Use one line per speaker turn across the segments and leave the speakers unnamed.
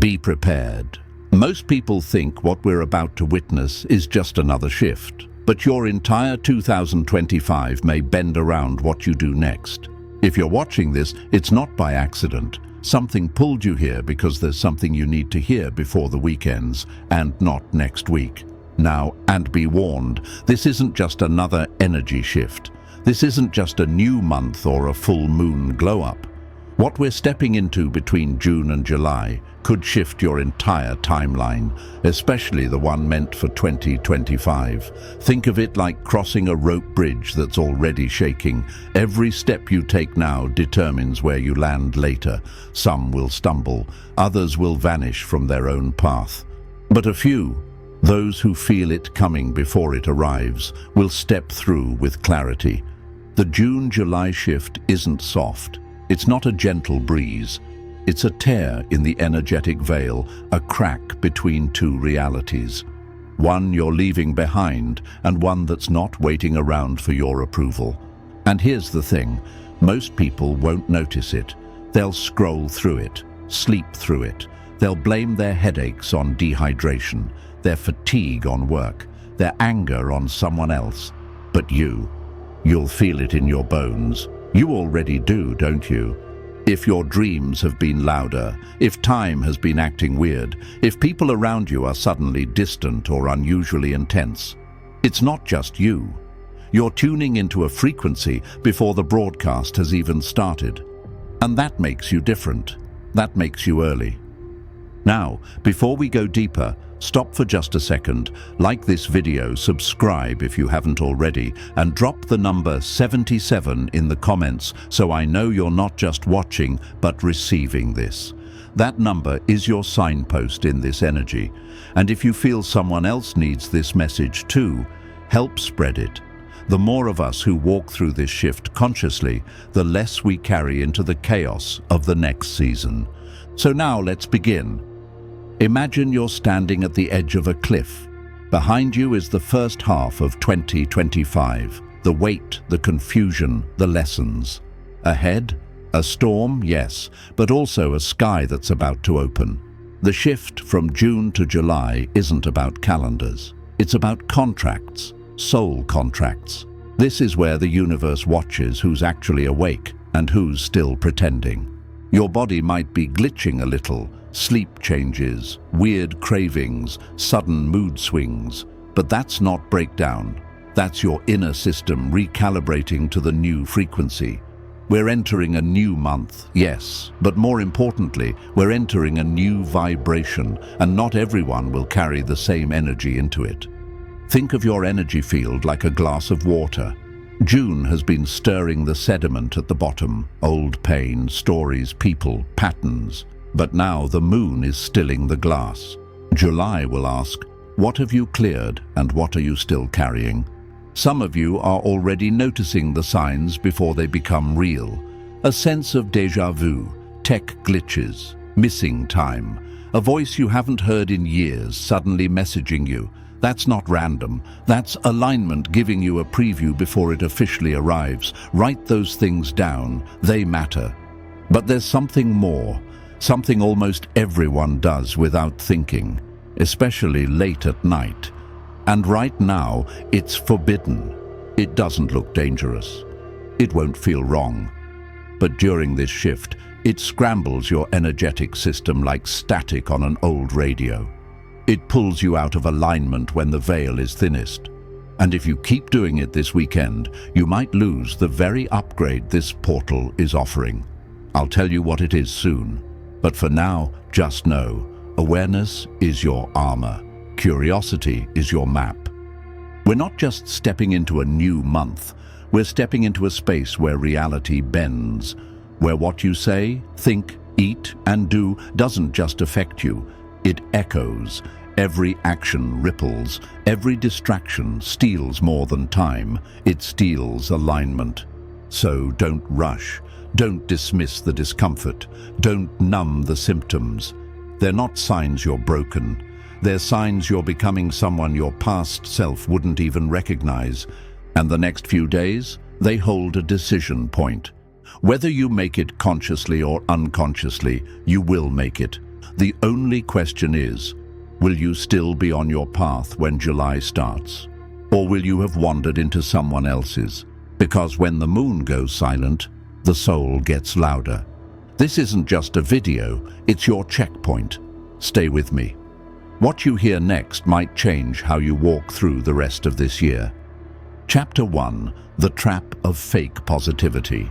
Be prepared. Most people think what we're about to witness is just another shift, but your entire 2025 may bend around what you do next. If you're watching this, it's not by accident. Something pulled you here because there's something you need to hear before the weekends, and not next week. Now, and be warned, this isn't just another energy shift. This isn't just a new month or a full moon glow-up. What we're stepping into between June and July could shift your entire timeline, especially the one meant for 2025. Think of it like crossing a rope bridge that's already shaking. Every step you take now determines where you land later. Some will stumble, others will vanish from their own path. But a few, those who feel it coming before it arrives, will step through with clarity. The June-July shift isn't soft. It's not a gentle breeze. It's a tear in the energetic veil, a crack between two realities. One you're leaving behind, and one that's not waiting around for your approval. And here's the thing, most people won't notice it. They'll scroll through it, sleep through it. They'll blame their headaches on dehydration, their fatigue on work, their anger on someone else. But you'll feel it in your bones. You already do, don't you? If your dreams have been louder, if time has been acting weird, if people around you are suddenly distant or unusually intense, it's not just you. You're tuning into a frequency before the broadcast has even started. And that makes you different. That makes you early. Now, before we go deeper, stop for just a second, like this video, subscribe if you haven't already, and drop the number 77 in the comments so I know you're not just watching but receiving this. That number is your signpost in this energy. And if you feel someone else needs this message too, help spread it. The more of us who walk through this shift consciously, the less we carry into the chaos of the next season. So now let's begin. Imagine you're standing at the edge of a cliff. Behind you is the first half of 2025. The weight, the confusion, the lessons. Ahead, a storm, yes, but also a sky that's about to open. The shift from June to July isn't about calendars. It's about contracts, soul contracts. This is where the universe watches who's actually awake and who's still pretending. Your body might be glitching a little, sleep changes, weird cravings, sudden mood swings. But that's not breakdown. That's your inner system recalibrating to the new frequency. We're entering a new month, yes, but more importantly, we're entering a new vibration, and not everyone will carry the same energy into it. Think of your energy field like a glass of water. June has been stirring the sediment at the bottom, old pain, stories, people, patterns. But now the moon is stilling the glass. July will ask, what have you cleared and what are you still carrying? Some of you are already noticing the signs before they become real. A sense of déjà vu, tech glitches, missing time, a voice you haven't heard in years suddenly messaging you. That's not random. That's alignment giving you a preview before it officially arrives. Write those things down. They matter. But there's something more. Something almost everyone does without thinking, especially late at night. And right now, it's forbidden. It doesn't look dangerous. It won't feel wrong. But during this shift, it scrambles your energetic system like static on an old radio. It pulls you out of alignment when the veil is thinnest. And if you keep doing it this weekend, you might lose the very upgrade this portal is offering. I'll tell you what it is soon. But for now, just know, awareness is your armor. Curiosity is your map. We're not just stepping into a new month. We're stepping into a space where reality bends, where what you say, think, eat, and do doesn't just affect you. It echoes. Every action ripples. Every distraction steals more than time. It steals alignment. So don't rush. Don't dismiss the discomfort. Don't numb the symptoms. They're not signs you're broken. They're signs you're becoming someone your past self wouldn't even recognize. And the next few days, they hold a decision point. Whether you make it consciously or unconsciously, you will make it. The only question is, will you still be on your path when July starts? Or will you have wandered into someone else's? Because when the moon goes silent, the soul gets louder. This isn't just a video, it's your checkpoint. Stay with me. What you hear next might change how you walk through the rest of this year. Chapter 1: The Trap of Fake Positivity.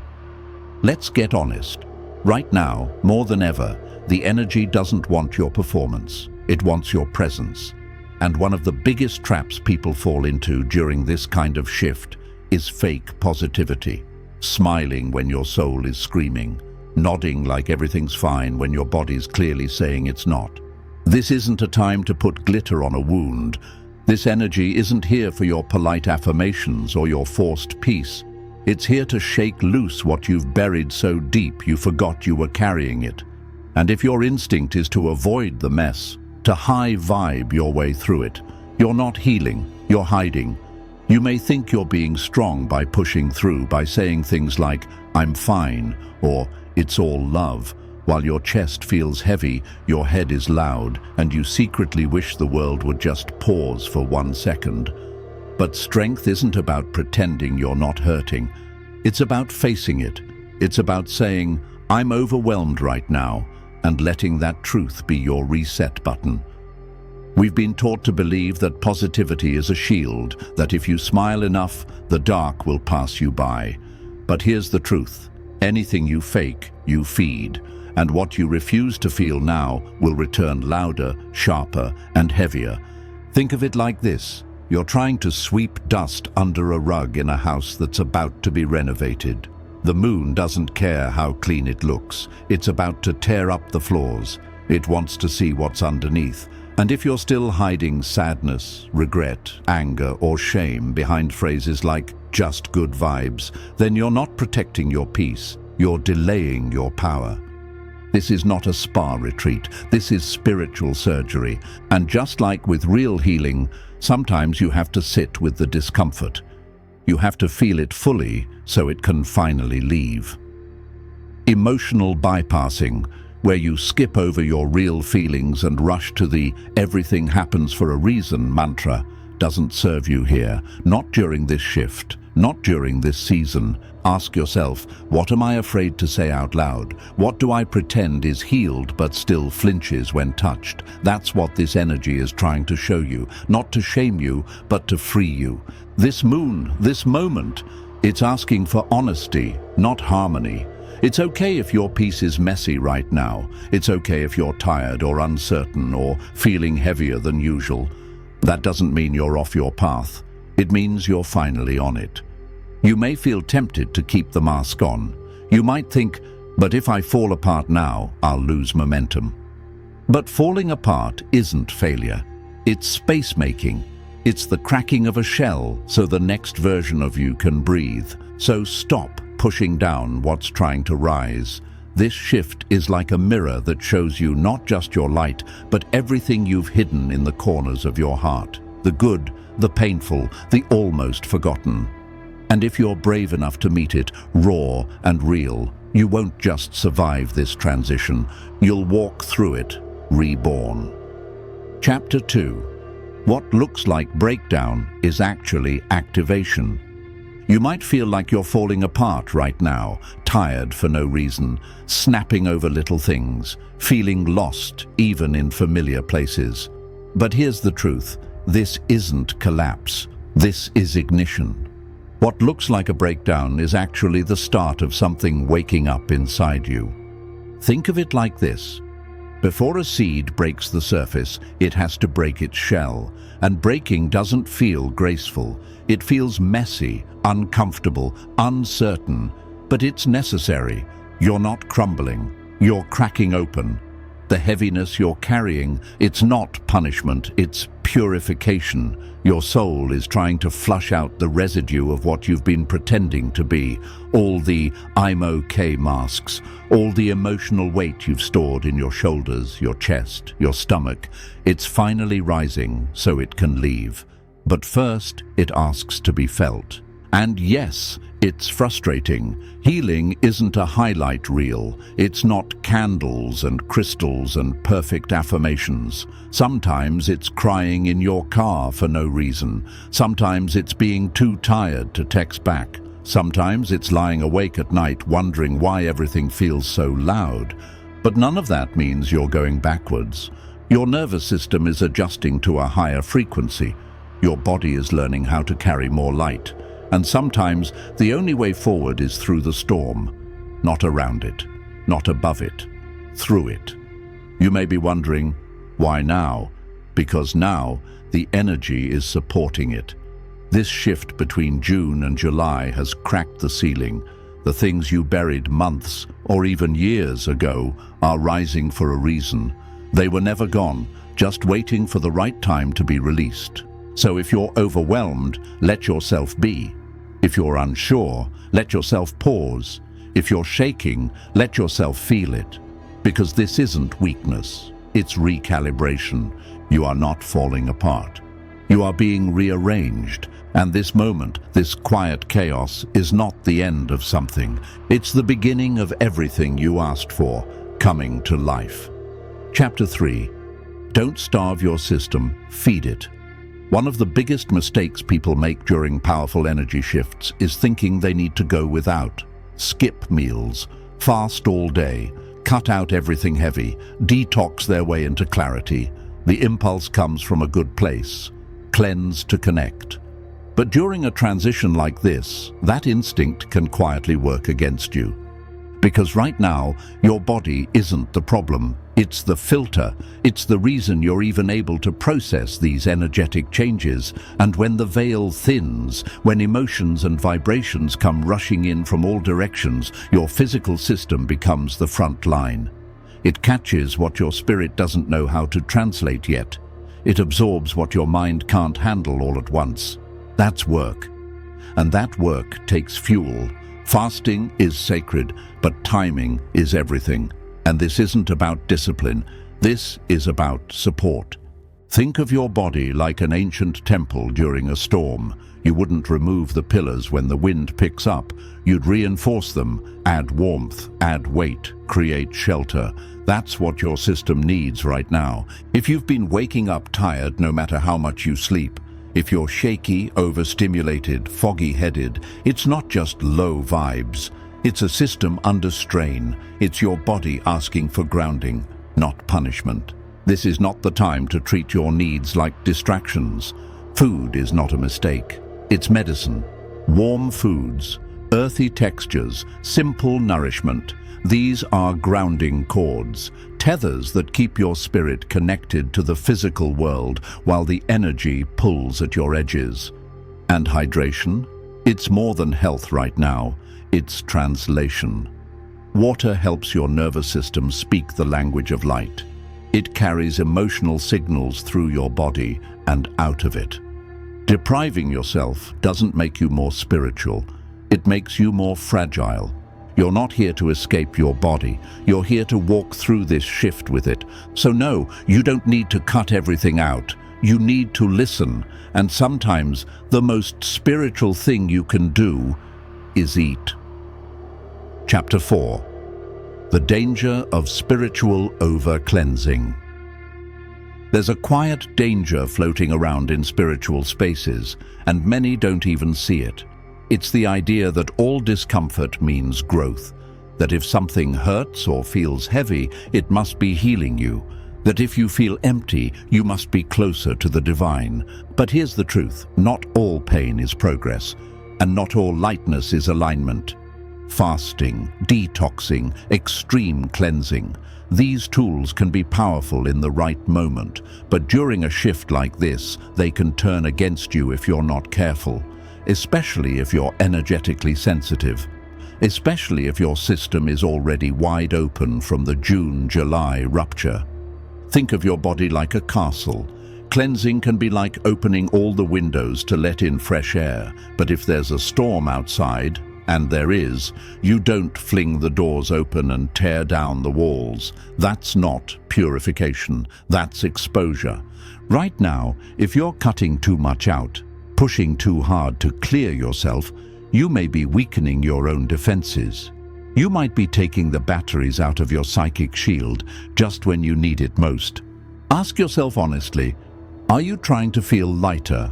Let's get honest. Right now, more than ever, the energy doesn't want your performance. It wants your presence. And one of the biggest traps people fall into during this kind of shift is fake positivity. Smiling when your soul is screaming. Nodding like everything's fine when your body's clearly saying it's not. This isn't a time to put glitter on a wound. This energy isn't here for your polite affirmations or your forced peace. It's here to shake loose what you've buried so deep you forgot you were carrying it. And if your instinct is to avoid the mess, to high vibe your way through it, you're not healing, you're hiding. You may think you're being strong by pushing through, by saying things like, "I'm fine," or "It's all love," while your chest feels heavy, your head is loud, and you secretly wish the world would just pause for 1 second. But strength isn't about pretending you're not hurting. It's about facing it. It's about saying, "I'm overwhelmed right now," and letting that truth be your reset button. We've been taught to believe that positivity is a shield, that if you smile enough, the dark will pass you by. But here's the truth. Anything you fake, you feed. And what you refuse to feel now will return louder, sharper, and heavier. Think of it like this. You're trying to sweep dust under a rug in a house that's about to be renovated. The moon doesn't care how clean it looks. It's about to tear up the floors. It wants to see what's underneath. And if you're still hiding sadness, regret, anger, or shame behind phrases like "just good vibes," then you're not protecting your peace. You're delaying your power. This is not a spa retreat. This is spiritual surgery. And just like with real healing, sometimes you have to sit with the discomfort. You have to feel it fully so it can finally leave. Emotional bypassing, where you skip over your real feelings and rush to the "everything happens for a reason" mantra, doesn't serve you here. Not during this shift. Not during this season. Ask yourself, what am I afraid to say out loud? What do I pretend is healed but still flinches when touched? That's what this energy is trying to show you. Not to shame you, but to free you. This moon, this moment, it's asking for honesty, not harmony. It's okay if your piece is messy right now. It's okay if you're tired or uncertain or feeling heavier than usual. That doesn't mean you're off your path. It means you're finally on it. You may feel tempted to keep the mask on. You might think, but if I fall apart now, I'll lose momentum. But falling apart isn't failure. It's space-making. It's the cracking of a shell so the next version of you can breathe. So stop pushing down what's trying to rise. This shift is like a mirror that shows you not just your light, but everything you've hidden in the corners of your heart. The good, the painful, the almost forgotten. And if you're brave enough to meet it, raw and real, you won't just survive this transition. You'll walk through it, reborn. Chapter 2. What looks like breakdown is actually activation. You might feel like you're falling apart right now, tired for no reason, snapping over little things, feeling lost even in familiar places. But here's the truth. This isn't collapse. This is ignition. What looks like a breakdown is actually the start of something waking up inside you. Think of it like this. Before a seed breaks the surface, it has to break its shell. And breaking doesn't feel graceful. It feels messy, uncomfortable, uncertain. But it's necessary. You're not crumbling. You're cracking open. The heaviness you're carrying, it's not punishment, it's purification. Your soul is trying to flush out the residue of what you've been pretending to be. All the "I'm okay" masks, all the emotional weight you've stored in your shoulders, your chest, your stomach. It's finally rising so it can leave. But first, it asks to be felt. And yes, It's frustrating. Healing isn't a highlight reel. It's not candles and crystals and perfect affirmations. Sometimes it's crying in your car for no reason. Sometimes it's being too tired to text back. Sometimes it's lying awake at night wondering why everything feels so loud. But none of that means you're going backwards. Your nervous system is adjusting to a higher frequency. Your body is learning how to carry more light. And sometimes the only way forward is through the storm, not around it, not above it, through it. You may be wondering, why now? Because now the energy is supporting it. This shift between June and July has cracked the ceiling. The things you buried months or even years ago are rising for a reason. They were never gone, just waiting for the right time to be released. So if you're overwhelmed, let yourself be. If you're unsure, let yourself pause. If you're shaking, let yourself feel it. Because this isn't weakness, it's recalibration. You are not falling apart. You are being rearranged. And this moment, this quiet chaos, is not the end of something. It's the beginning of everything you asked for, coming to life. Chapter 3. Don't starve your system, feed it. One of the biggest mistakes people make during powerful energy shifts is thinking they need to go without. Skip meals, fast all day, cut out everything heavy, detox their way into clarity. The impulse comes from a good place. Cleanse to connect. But during a transition like this, that instinct can quietly work against you. Because right now, your body isn't the problem. It's the filter. It's the reason you're even able to process these energetic changes. And when the veil thins, when emotions and vibrations come rushing in from all directions, your physical system becomes the front line. It catches what your spirit doesn't know how to translate yet. It absorbs what your mind can't handle all at once. That's work. And that work takes fuel. Fasting is sacred, but timing is everything. And this isn't about discipline. This is about support. Think of your body like an ancient temple during a storm. You wouldn't remove the pillars when the wind picks up. You'd reinforce them, add warmth, add weight, create shelter. That's what your system needs right now. If you've been waking up tired no matter how much you sleep, if you're shaky, overstimulated, foggy-headed, it's not just low vibes. It's a system under strain. It's your body asking for grounding, not punishment. This is not the time to treat your needs like distractions. Food is not a mistake. It's medicine. Warm foods, earthy textures, simple nourishment. These are grounding cords, tethers that keep your spirit connected to the physical world while the energy pulls at your edges. And hydration? It's more than health right now. It's translation. Water helps your nervous system speak the language of light. It carries emotional signals through your body and out of it. Depriving yourself doesn't make you more spiritual. It makes you more fragile. You're not here to escape your body. You're here to walk through this shift with it. So no, you don't need to cut everything out. You need to listen. And sometimes the most spiritual thing you can do is eat. Chapter 4. The danger of spiritual overcleansing. There's a quiet danger floating around in spiritual spaces, and many don't even see it. It's the idea that all discomfort means growth, that if something hurts or feels heavy, it must be healing you, that if you feel empty, you must be closer to the divine. But here's the truth, not all pain is progress, and not all lightness is alignment. Fasting, detoxing, extreme cleansing. These tools can be powerful in the right moment, but during a shift like this, they can turn against you if you're not careful. Especially if you're energetically sensitive, especially if your system is already wide open from the June-July rupture. Think of your body like a castle. Cleansing can be like opening all the windows to let in fresh air, but if there's a storm outside, and there is, you don't fling the doors open and tear down the walls. That's not purification, that's exposure. Right now, if you're cutting too much out, pushing too hard to clear yourself, you may be weakening your own defenses. You might be taking the batteries out of your psychic shield just when you need it most. Ask yourself honestly, are you trying to feel lighter,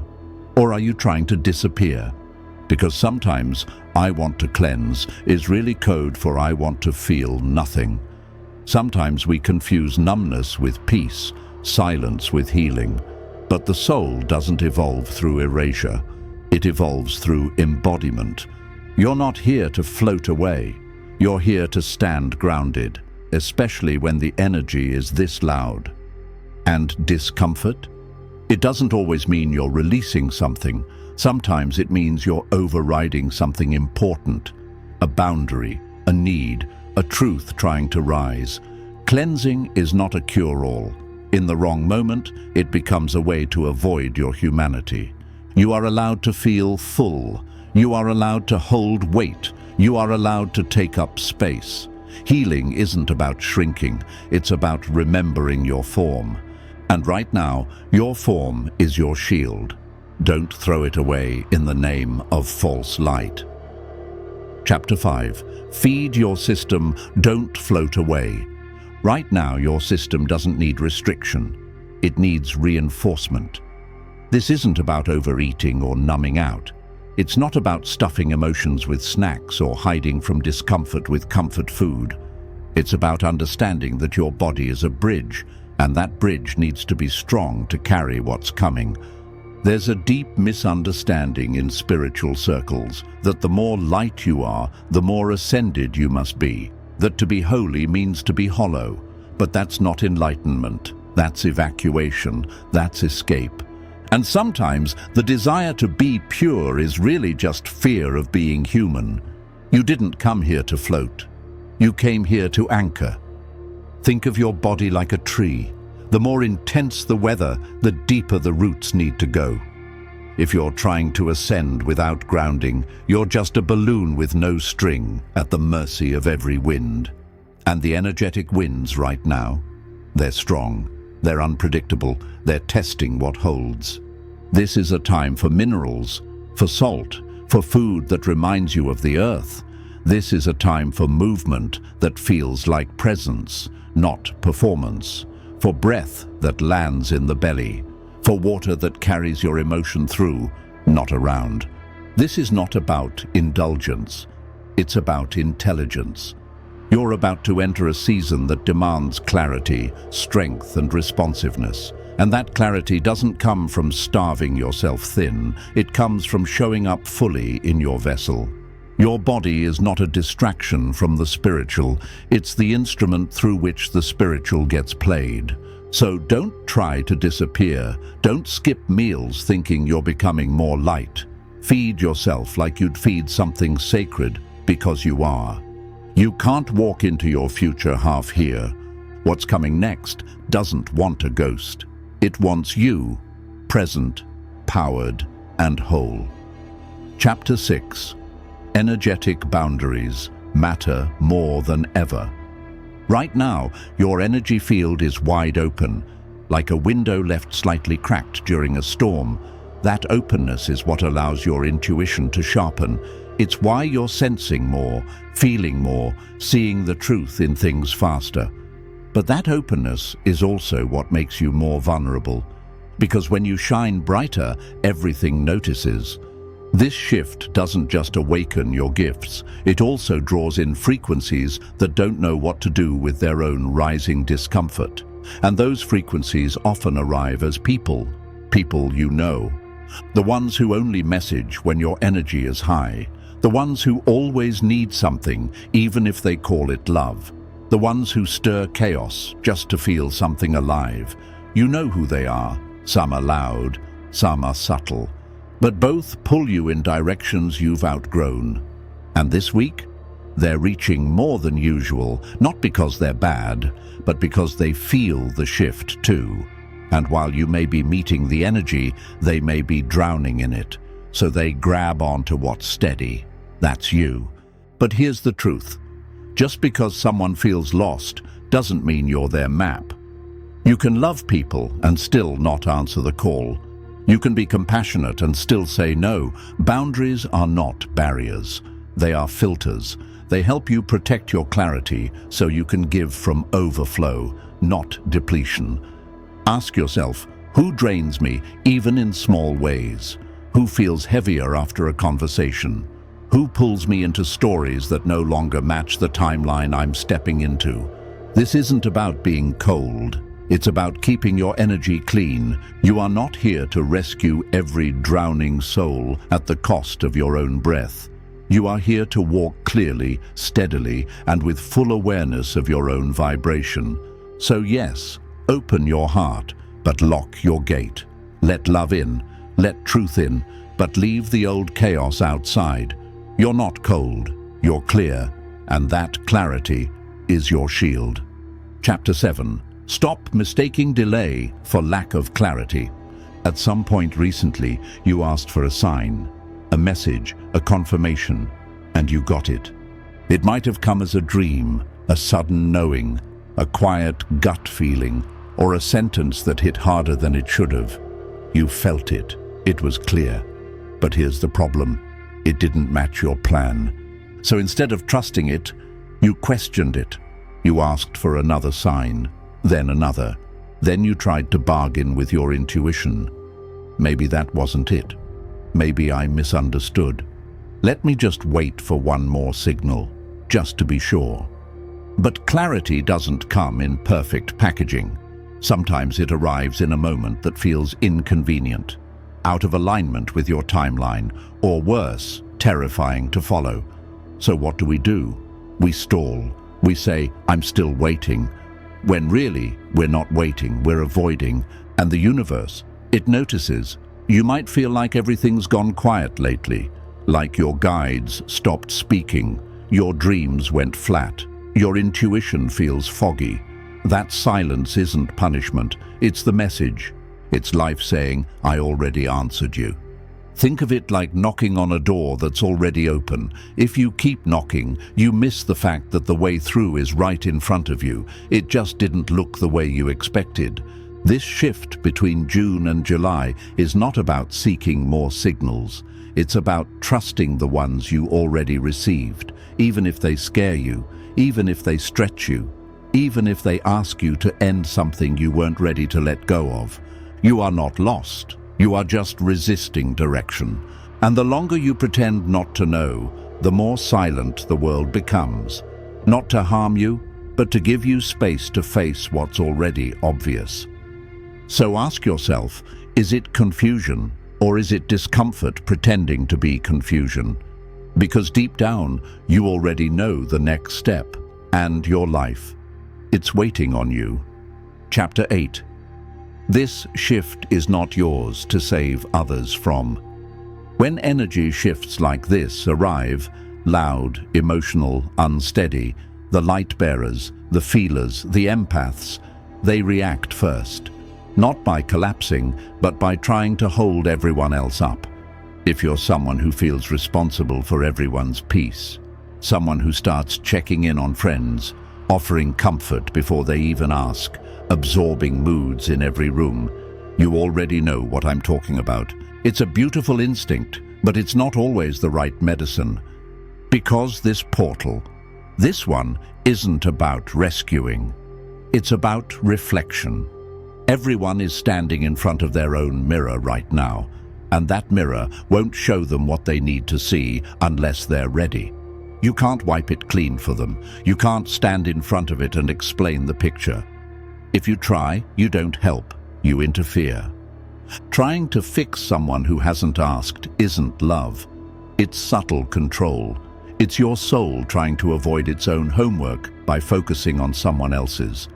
or are you trying to disappear? Because sometimes "I want to cleanse" is really code for "I want to feel nothing." Sometimes we confuse numbness with peace, silence with healing. But the soul doesn't evolve through erasure. It evolves through embodiment. You're not here to float away. You're here to stand grounded, especially when the energy is this loud. And discomfort? It doesn't always mean you're releasing something. Sometimes it means you're overriding something important. A boundary, a need, a truth trying to rise. Cleansing is not a cure-all. In the wrong moment, it becomes a way to avoid your humanity. You are allowed to feel full. You are allowed to hold weight. You are allowed to take up space. Healing isn't about shrinking. It's about remembering your form. And right now, your form is your shield. Don't throw it away in the name of false light. Chapter 5. Feed your system, don't float away. Right now, your system doesn't need restriction. It needs reinforcement. This isn't about overeating or numbing out. It's not about stuffing emotions with snacks or hiding from discomfort with comfort food. It's about understanding that your body is a bridge, and that bridge needs to be strong to carry what's coming. There's a deep misunderstanding in spiritual circles that the more light you are, the more ascended you must be. That to be holy means to be hollow. But that's not enlightenment. That's evacuation. That's escape. And sometimes the desire to be pure is really just fear of being human. You didn't come here to float. You came here to anchor. Think of your body like a tree. The more intense the weather, the deeper the roots need to go. If you're trying to ascend without grounding, you're just a balloon with no string, at the mercy of every wind. And the energetic winds right now, they're strong, they're unpredictable, they're testing what holds. This is a time for minerals, for salt, for food that reminds you of the earth. This is a time for movement that feels like presence, not performance. For breath that lands in the belly, for water that carries your emotion through, not around. This is not about indulgence, it's about intelligence. You're about to enter a season that demands clarity, strength, and responsiveness. And that clarity doesn't come from starving yourself thin, it comes from showing up fully in your vessel. Your body is not a distraction from the spiritual, it's the instrument through which the spiritual gets played. So don't try to disappear, don't skip meals thinking you're becoming more light. Feed yourself like you'd feed something sacred, because you are. You can't walk into your future half here. What's coming next doesn't want a ghost. It wants you, present, powered, and whole. Chapter 6. Energetic boundaries matter more than ever. Right now, your energy field is wide open, like a window left slightly cracked during a storm. That openness is what allows your intuition to sharpen. It's why you're sensing more, feeling more, seeing the truth in things faster. But that openness is also what makes you more vulnerable, because when you shine brighter, everything notices. This shift doesn't just awaken your gifts, it also draws in frequencies that don't know what to do with their own rising discomfort. And those frequencies often arrive as people you know. The ones who only message when your energy is high. The ones who always need something, even if they call it love. The ones who stir chaos just to feel something alive. You know who they are. Some are loud, some are subtle. But both pull you in directions you've outgrown. And this week, they're reaching more than usual, not because they're bad, but because they feel the shift too. And while you may be meeting the energy, they may be drowning in it. So they grab onto what's steady. That's you. But here's the truth. Just because someone feels lost doesn't mean you're their map. You can love people and still not answer the call. You can be compassionate and still say no. Boundaries are not barriers. They are filters. They help you protect your clarity so you can give from overflow, not depletion. Ask yourself, who drains me, even in small ways? Who feels heavier after a conversation? Who pulls me into stories that no longer match the timeline I'm stepping into? This isn't about being cold. It's about keeping your energy clean. You are not here to rescue every drowning soul at the cost of your own breath. You are here to walk clearly, steadily, and with full awareness of your own vibration. So yes, open your heart, but lock your gate. Let love in, let truth in, but leave the old chaos outside. You're not cold, you're clear, and that clarity is your shield. Chapter 7. Stop mistaking delay for lack of clarity. At some point recently, you asked for a sign, a message, a confirmation, and you got it. It might have come as a dream, a sudden knowing, a quiet gut feeling, or a sentence that hit harder than it should have. You felt it. It was clear. But here's the problem. It didn't match your plan. So instead of trusting it, you questioned it. You asked for another sign, then another. Then you tried to bargain with your intuition. Maybe that wasn't it. Maybe I misunderstood. Let me just wait for one more signal, just to be sure. But clarity doesn't come in perfect packaging. Sometimes it arrives in a moment that feels inconvenient, out of alignment with your timeline, or worse, terrifying to follow. So what do? We stall. We say, I'm still waiting, when really, we're not waiting, we're avoiding. And the universe, it notices. You might feel like everything's gone quiet lately, like your guides stopped speaking, your dreams went flat, your intuition feels foggy. That silence isn't punishment, it's the message. It's life saying, I already answered you. Think of it like knocking on a door that's already open. If you keep knocking, you miss the fact that the way through is right in front of you. It just didn't look the way you expected. This shift between June and July is not about seeking more signals. It's about trusting the ones you already received, even if they scare you, even if they stretch you, even if they ask you to end something you weren't ready to let go of. You are not lost. You are just resisting direction. And the longer you pretend not to know, the more silent the world becomes. Not to harm you, but to give you space to face what's already obvious. So ask yourself, is it confusion, or is it discomfort pretending to be confusion? Because deep down, you already know the next step, and your life. It's waiting on you. Chapter 8. This shift is not yours to save others from. When energy shifts like this arrive, loud, emotional, unsteady, the light bearers, the feelers, the empaths, they react first. Not by collapsing, but by trying to hold everyone else up. If you're someone who feels responsible for everyone's peace, someone who starts checking in on friends, offering comfort before they even ask, absorbing moods in every room, you already know what I'm talking about. It's a beautiful instinct, but it's not always the right medicine. Because this portal, this one, isn't about rescuing. It's about reflection. Everyone is standing in front of their own mirror right now, and that mirror won't show them what they need to see unless they're ready. You can't wipe it clean for them. You can't stand in front of it and explain the picture. If you try, you don't help, you interfere. Trying to fix someone who hasn't asked isn't love. It's subtle control. It's your soul trying to avoid its own homework by focusing on someone else's.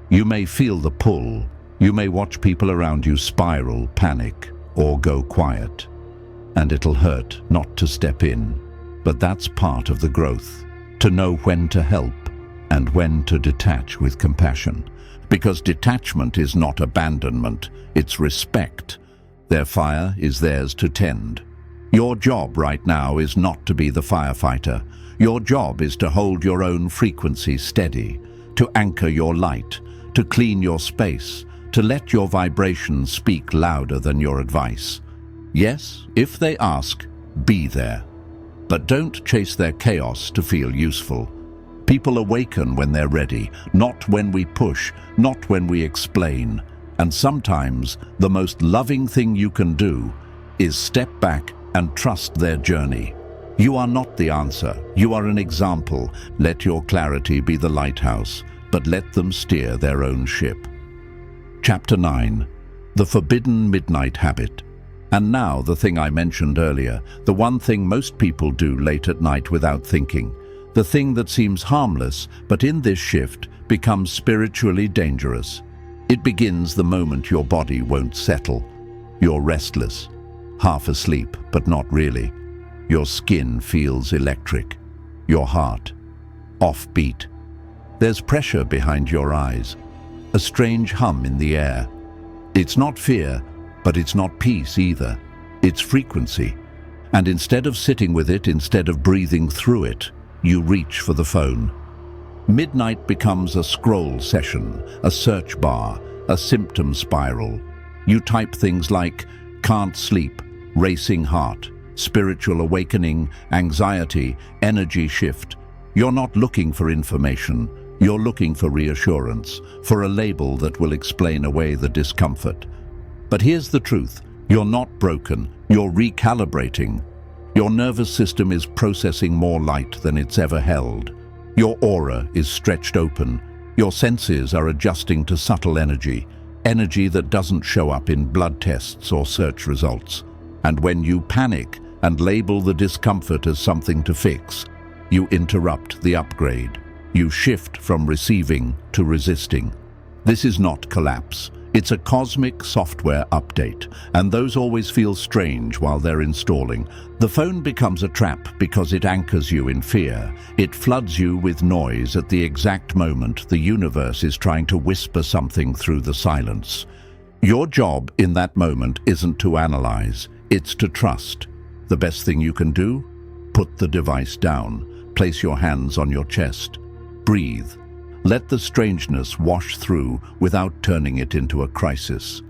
You may feel the pull. You may watch people around you spiral, panic, or go quiet. And it'll hurt not to step in. But that's part of the growth, to know when to help and when to detach with compassion. Because detachment is not abandonment, it's respect. Their fire is theirs to tend. Your job right now is not to be the firefighter. Your job is to hold your own frequency steady, to anchor your light, to clean your space, to let your vibrations speak louder than your advice. Yes, if they ask, be there. But don't chase their chaos to feel useful. People awaken when they're ready, not when we push, not when we explain. And sometimes the most loving thing you can do is step back and trust their journey. You are not the answer, you are an example. Let your clarity be the lighthouse, but let them steer their own ship. Chapter 9. The Forbidden Midnight Habit. And now the thing I mentioned earlier, the one thing most people do late at night without thinking. The thing that seems harmless, but in this shift becomes spiritually dangerous. It begins the moment your body won't settle. You're restless, half asleep, but not really. Your skin feels electric. Your heart, offbeat. There's pressure behind your eyes, a strange hum in the air. It's not fear, but it's not peace either. It's frequency. And instead of sitting with it, instead of breathing through it, you reach for the phone. Midnight becomes a scroll session, a search bar, a symptom spiral. You type things like can't sleep, racing heart, spiritual awakening, anxiety, energy shift. You're not looking for information. You're looking for reassurance, for a label that will explain away the discomfort. But here's the truth. You're not broken. You're recalibrating. Your nervous system is processing more light than it's ever held. Your aura is stretched open. Your senses are adjusting to subtle energy, energy that doesn't show up in blood tests or search results. And when you panic and label the discomfort as something to fix, you interrupt the upgrade. You shift from receiving to resisting. This is not collapse. It's a cosmic software update, and those always feel strange while they're installing. The phone becomes a trap because it anchors you in fear. It floods you with noise at the exact moment the universe is trying to whisper something through the silence. Your job in that moment isn't to analyze, it's to trust. The best thing you can do? Put the device down. Place your hands on your chest. Breathe. Let the strangeness wash through without turning it into a crisis.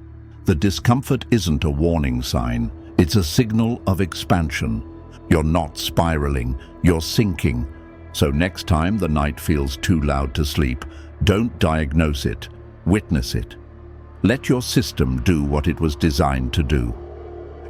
The discomfort isn't a warning sign, it's a signal of expansion. You're not spiraling, you're sinking. So next time the night feels too loud to sleep, don't diagnose it, witness it. Let your system do what it was designed to do.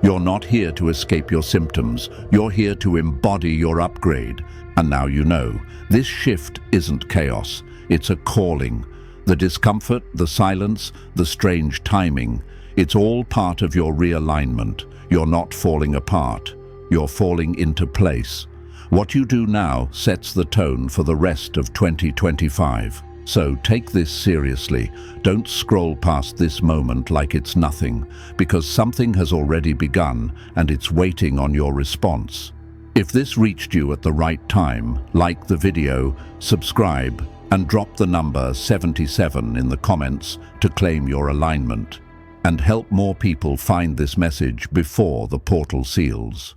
You're not here to escape your symptoms, you're here to embody your upgrade. And now you know, this shift isn't chaos. It's a calling. The discomfort, the silence, the strange timing, it's all part of your realignment. You're not falling apart. You're falling into place. What you do now sets the tone for the rest of 2025. So take this seriously. Don't scroll past this moment like it's nothing, because something has already begun and it's waiting on your response. If this reached you at the right time, like the video, subscribe, and drop the number 77 in the comments to claim your alignment, and help more people find this message before the portal seals.